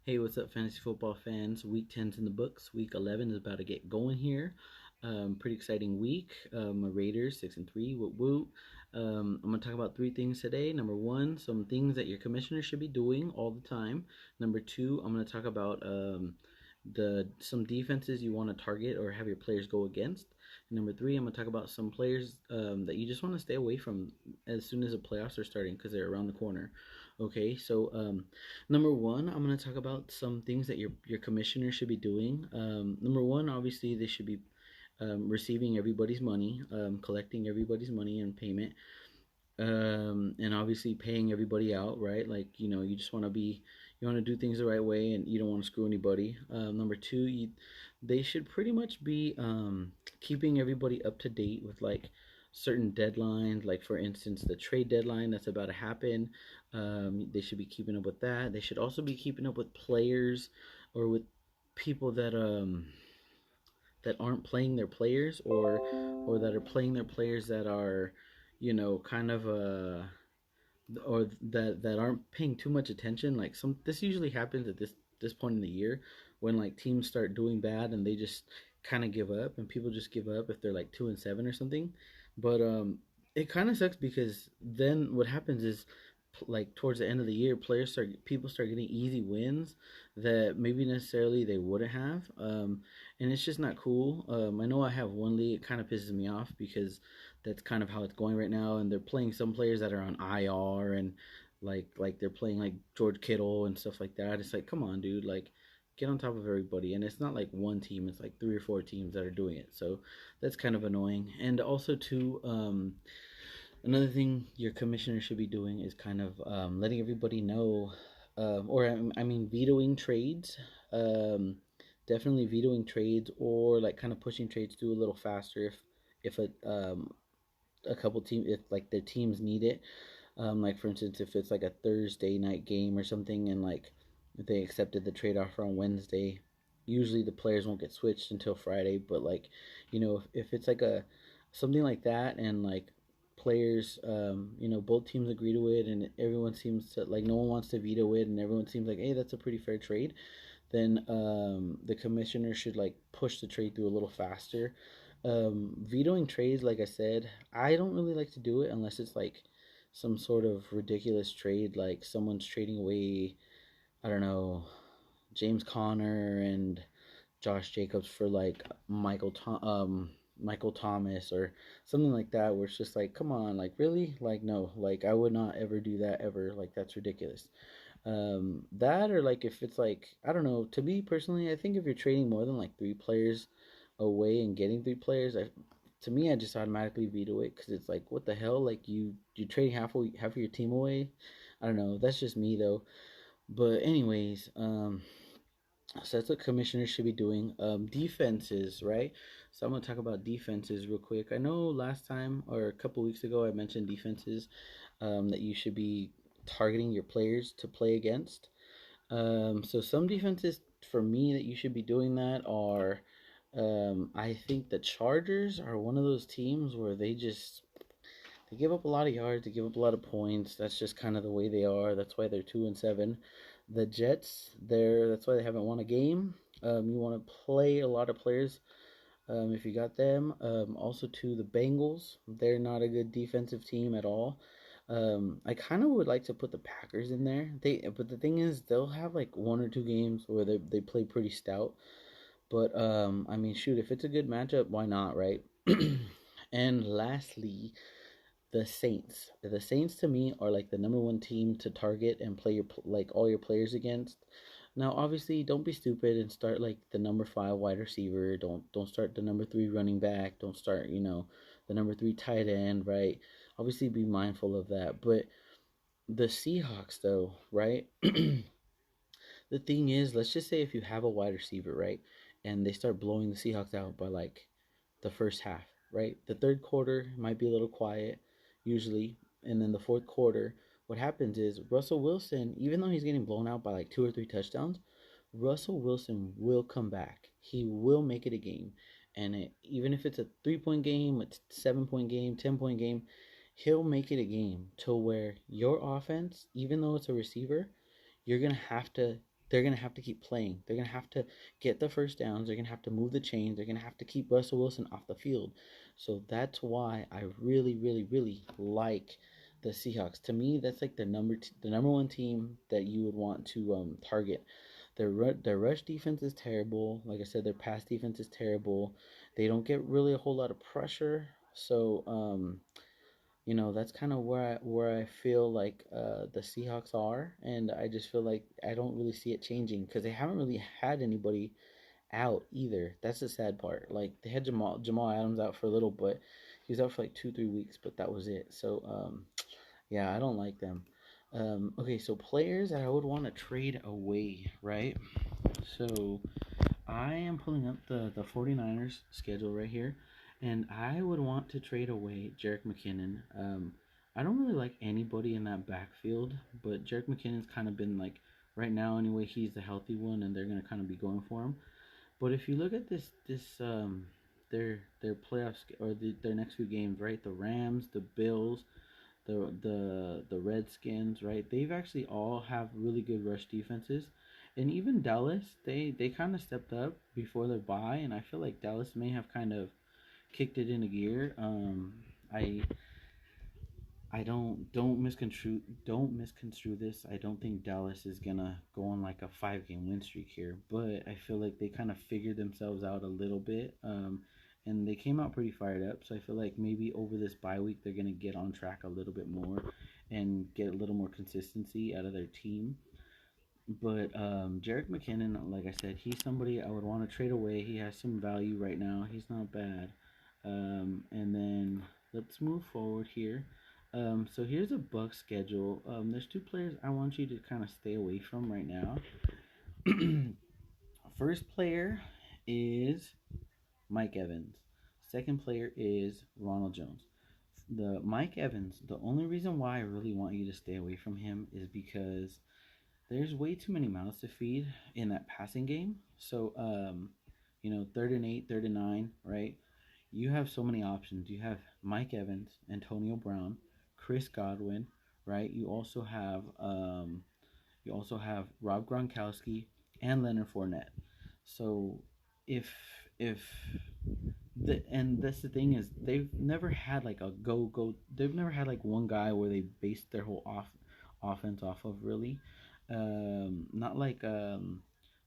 Hey, what's up, fantasy football fans? Week 10's in the books. Week 11 is about to get going here. Pretty exciting week. My Raiders 6-3. Woot woot. I'm gonna talk about three things today. Number one, some things that your commissioner should be doing all the time. Number two, I'm gonna talk about the some defenses you want to target or have your players go against. And number three, I'm gonna talk about some players that you just want to stay away from as soon as the playoffs are starting because they're around the corner. Okay, so number one, I'm going to talk about some things that your commissioner should be doing. Number one, obviously, they should be receiving everybody's money, collecting everybody's money and payment, and obviously paying everybody out, right? Like, you just want to you want to do things the right way and you don't want to screw anybody. Number two, they should pretty much be keeping everybody up to date with like certain deadlines, like for instance, the trade deadline that's about to happen. They should be keeping up with that. They should also be keeping up with players or with people that aren't playing their players or that are playing their players that are, kind of or that aren't paying too much attention. Like this usually happens at this point in the year when like teams start doing bad and they just kind of give up and people just give up if they're like 2-7 or something. But it kind of sucks because then what happens is like towards the end of the year, people start getting easy wins that maybe necessarily they wouldn't have, and it's just not cool. I know I have one league; it kind of pisses me off because that's kind of how it's going right now, and they're playing some players that are on IR and like they're playing like George Kittle and stuff like that. It's like, come on, dude, like get on top of everybody. And it's not like one team; it's like three or four teams that are doing it. So that's kind of annoying. And also too, another thing your commissioner should be doing is kind of letting everybody know, or I mean, vetoing trades. Um, Definitely vetoing trades, or like kind of pushing trades through a little faster if a couple team if like their teams need it. Like for instance, if it's like a Thursday night game or something, and like if they accepted the trade offer on Wednesday, usually the players won't get switched until Friday. But like, if it's like a something like that, and like players, both teams agree to it, and everyone seems to like no one wants to veto it, and everyone seems like, hey, that's a pretty fair trade. Then the commissioner should like push the trade through a little faster. Vetoing trades, like I said, I don't really like to do it unless it's like some sort of ridiculous trade, like someone's trading away, I don't know, James Conner and Josh Jacobs for like Michael Thomas or something like that, where it's just like, come on, like really, like no, like I would not ever do that ever, like that's ridiculous. That or like if it's like I don't know. To me personally, I think if you're trading more than like three players away and getting three players, to me I just automatically veto it because it's like what the hell? Like you trading half of your team away. I don't know. That's just me though. But anyways, so that's what commissioners should be doing. Defenses, right? So I'm gonna talk about defenses real quick. I know last time or a couple weeks ago I mentioned defenses, that you should be targeting your players to play against. So some defenses for me that you should be doing that are, I think the Chargers are one of those teams where they give up a lot of yards, they give up a lot of points. That's just kind of the way they are. That's why they're 2-7. The Jets, that's why they haven't won a game. You want to play a lot of players if you got them. Also, to the Bengals, they're not a good defensive team at all. I kind of would like to put the Packers in there. But the thing is, they'll have like one or two games where they play pretty stout. But I mean, shoot, if it's a good matchup, why not, right? And lastly, the Saints. The Saints to me are like the number one team to target and play your like all your players against. Now, obviously, don't be stupid and start like the number 5 wide receiver. Don't start the number 3 running back. Don't start the number 3 tight end. Right? Obviously, be mindful of that. But the Seahawks, though, right? The thing is, let's just say if you have a wide receiver, right, and they start blowing the Seahawks out by like the first half, right? The third quarter might be a little quiet, usually, and then the fourth quarter, what happens is Russell Wilson, even though he's getting blown out by like 2 or 3 touchdowns, Russell Wilson will come back. He will make it a game, and even if it's a 3 point game, a 7 point game, 10 point game, he'll make it a game to where your offense, even though it's a receiver, you're gonna have to they're going to have to keep playing. They're going to have to get the first downs. They're going to have to move the chains. They're going to have to keep Russell Wilson off the field. So that's why I really, really, really like the Seahawks. To me, that's like the number one team that you would want to target. Their rush defense is terrible. Like I said, their pass defense is terrible. They don't get really a whole lot of pressure. So that's kind of where I feel like the Seahawks are, and I just feel like I don't really see it changing because they haven't really had anybody out either. That's the sad part. Like they had Jamal Adams out for a little, but he was out for like 2-3 weeks, but that was it. So yeah, I don't like them. Okay, so players that I would want to trade away, right? So I am pulling up the 49ers schedule right here, and I would want to trade away Jerick McKinnon. I don't really like anybody in that backfield, but Jerick McKinnon's kind of been like, right now anyway, he's the healthy one, and they're going to kind of be going for him. But if you look at their playoffs or their next few games, right? The Rams, the Bills, the Redskins, right? They've actually all have really good rush defenses, and even Dallas, they kind of stepped up before their bye, and I feel like Dallas may have kind of kicked it into gear. I I don't misconstrue this. I don't think Dallas is gonna go on like a 5 game win streak here, but I feel like they kind of figured themselves out a little bit. And they came out pretty fired up. So I feel like maybe over this bye week they're gonna get on track a little bit more and get a little more consistency out of their team. But Jerick McKinnon, like I said, he's somebody I would want to trade away. He has some value right now. He's not bad. And then let's move forward here. So here's a Buck schedule. There's two players I want you to kind of stay away from right now. First player is Mike Evans. Second player is Ronald Jones. The Mike Evans, the only reason why I really want you to stay away from him is because there's way too many mouths to feed in that passing game. So, 3rd and 8, 3rd and 9, right? You have so many options. You have Mike Evans, Antonio Brown, Chris Godwin, right? You also have Rob Gronkowski and Leonard Fournette. So, if and that's the thing is they've never had like a go. They've never had like one guy where they based their whole offense off of really. Not like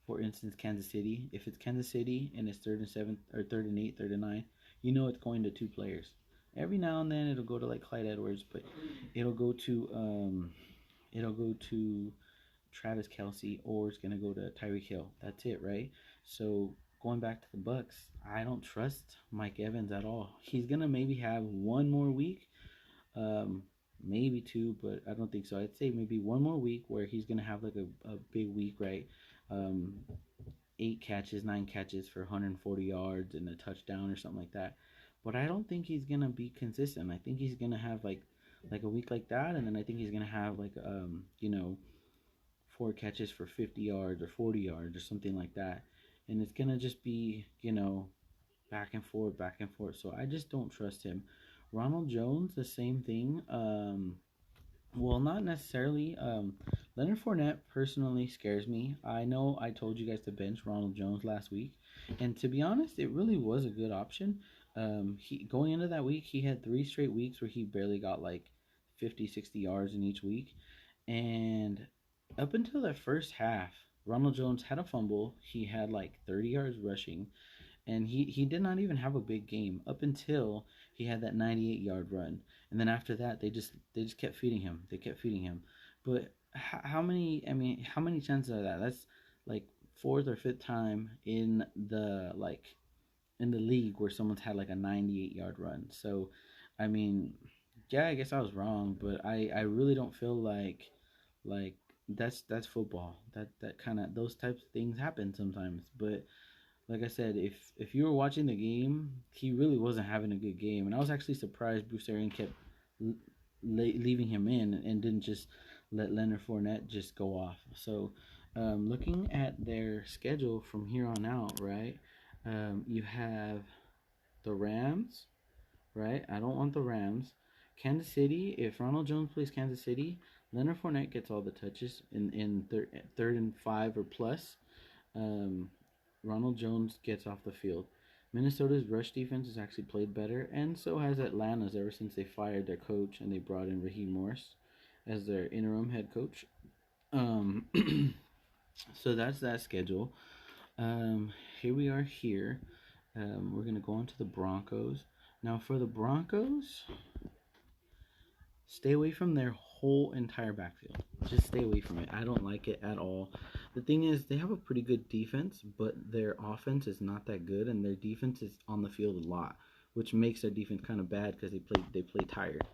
for instance Kansas City. If it's Kansas City and it's 3rd and 7 or 3rd and 8, 3rd and 9, it's going to two players. Every now and then it'll go to like Clyde Edwards, but it'll go to Travis Kelsey, or it's gonna go to Tyreek Hill. That's it, right? So going back to the Bucks, I don't trust Mike Evans at all. He's gonna maybe have one more week, um, maybe two, but I don't think so. I'd say maybe one more week where he's gonna have like a big week, right? Um, 8 catches, 9 catches for 140 yards and a touchdown or something like that. But I don't think he's gonna be consistent. I think he's gonna have like a week like that, and then I think he's gonna have like 4 catches for 50 yards or 40 yards or something like that, and it's gonna just be back and forth, back and forth. So I just don't trust him. Ronald Jones, the same thing. Well, not necessarily. Leonard Fournette personally scares me. I know I told you guys to bench Ronald Jones last week, and to be honest, it really was a good option. He going into that week, he had 3 straight weeks where he barely got like 50, 60 yards in each week, and up until that first half, Ronald Jones had a fumble. He had like 30 yards rushing, and he did not even have a big game up until he had that 98-yard run. And then after that, they just kept feeding him. They kept feeding him. But how many chances are that? That's like fourth or fifth time in the league where someone's had like a 98-yard run. So, I mean, yeah, I guess I was wrong, but I really don't feel like that's football. That kind of those types of things happen sometimes. But like I said, if you were watching the game, he really wasn't having a good game, and I was actually surprised Bruce Arians kept leaving him in and didn't just let Leonard Fournette just go off. So, looking at their schedule from here on out, right? You have the Rams, right? I don't want the Rams. Kansas City. If Ronald Jones plays Kansas City, Leonard Fournette gets all the touches in third and 5 or plus. Um, Ronald Jones gets off the field. Minnesota's rush defense has actually played better, and so has Atlanta's ever since they fired their coach and they brought in Raheem Morris as their interim head coach. Um, so that's that schedule. Here we are here. We're going to go on to the Broncos. Now, for the Broncos, stay away from their whole entire backfield. Just stay away from it. I don't like it at all. The thing is, they have a pretty good defense, but their offense is not that good, and their defense is on the field a lot, which makes their defense kind of bad because they play tired,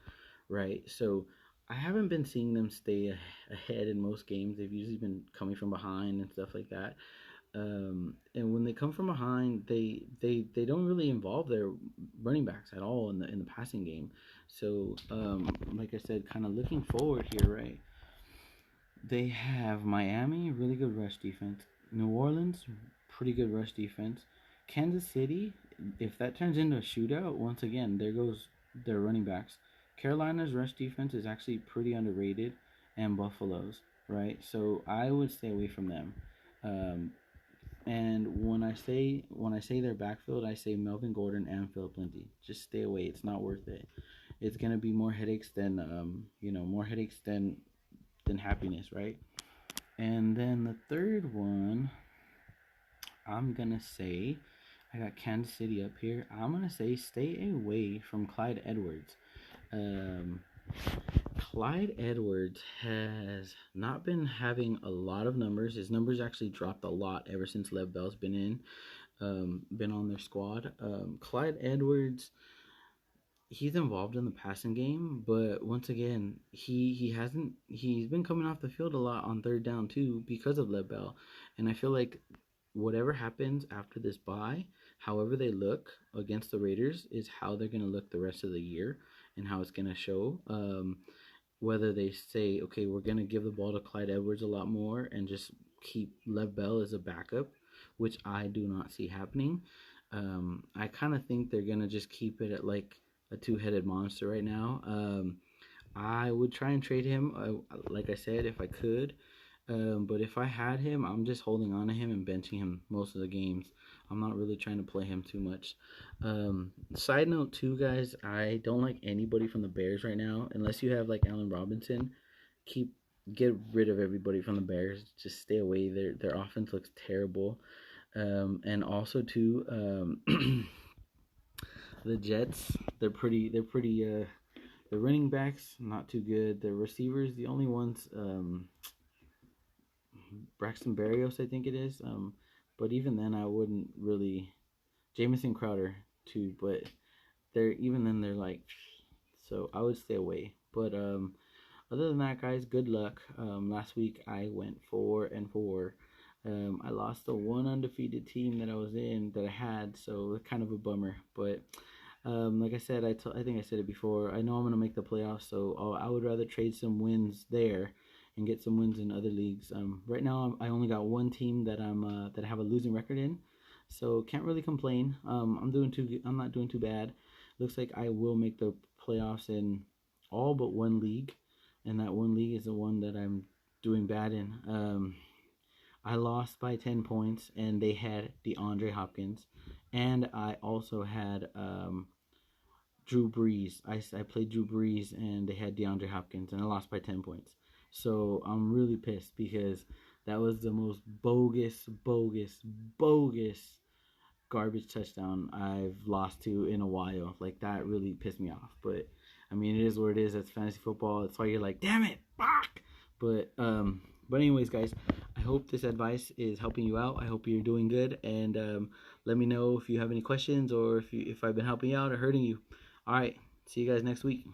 right? So I haven't been seeing them stay ahead in most games. They've usually been coming from behind and stuff like that. And when they come from behind, they don't really involve their running backs at all in the passing game. So like I said, kind of looking forward here, right? They have Miami, really good rush defense. New Orleans, pretty good rush defense. Kansas City, if that turns into a shootout, once again, there goes their running backs. Carolina's rush defense is actually pretty underrated, and Buffalo's, right? So I would stay away from them. And when I say their backfield, I say Melvin Gordon and Philip Lindsay. Just stay away. It's not worth it. It's gonna be more headaches than than happiness, right? And then the third one, I'm gonna say, I got Kansas City up here. I'm gonna say stay away from Clyde Edwards. Clyde Edwards has not been having a lot of numbers. His numbers actually dropped a lot ever since Lev Bell's been on their squad. Clyde Edwards, he's involved in the passing game, but once again, he's been coming off the field a lot on third down too because of Lev Bell, and I feel like whatever happens after this bye, however they look against the Raiders is how they're going to look the rest of the year and how it's going to show. Whether they say, okay, we're going to give the ball to Clyde Edwards a lot more and just keep Lev Bell as a backup, which I do not see happening. I kind of think they're going to just keep it at like a two-headed monster right now. I would try and trade him, like I said, if I could. But if I had him, I'm just holding on to him and benching him most of the games. I'm not really trying to play him too much. Side note too, guys, I don't like anybody from the Bears right now. Unless you have like Allen Robinson, get rid of everybody from the Bears. Just stay away. Their offense looks terrible. And also too, the Jets, they're pretty the running backs not too good. The receivers, the only ones, Braxton Berrios, I think it is. But even then, I wouldn't really. Jameis Crowder too, but they're like, so I would stay away. But other than that, guys, good luck. Last week I went 4-4. I lost the one undefeated team that I had, so kind of a bummer. But like I said, I think I said it before. I know I'm gonna make the playoffs, so I would rather trade some wins there and get some wins in other leagues. Right now, I only got one team that I have a losing record in, so can't really complain. I'm not doing too bad. Looks like I will make the playoffs in all but one league, and that one league is the one that I'm doing bad in. I lost by 10 points, and they had DeAndre Hopkins, and I also had Drew Brees. I played Drew Brees, and they had DeAndre Hopkins, and I lost by 10 points. So I'm really pissed because that was the most bogus garbage touchdown I've lost to in a while. Like, that really pissed me off. But I mean, it is what it is. That's fantasy football. That's why you're like, damn it, fuck. But anyways, guys, I hope this advice is helping you out. I hope you're doing good, and let me know if you have any questions or if I've been helping you out or hurting you. All right, see you guys next week.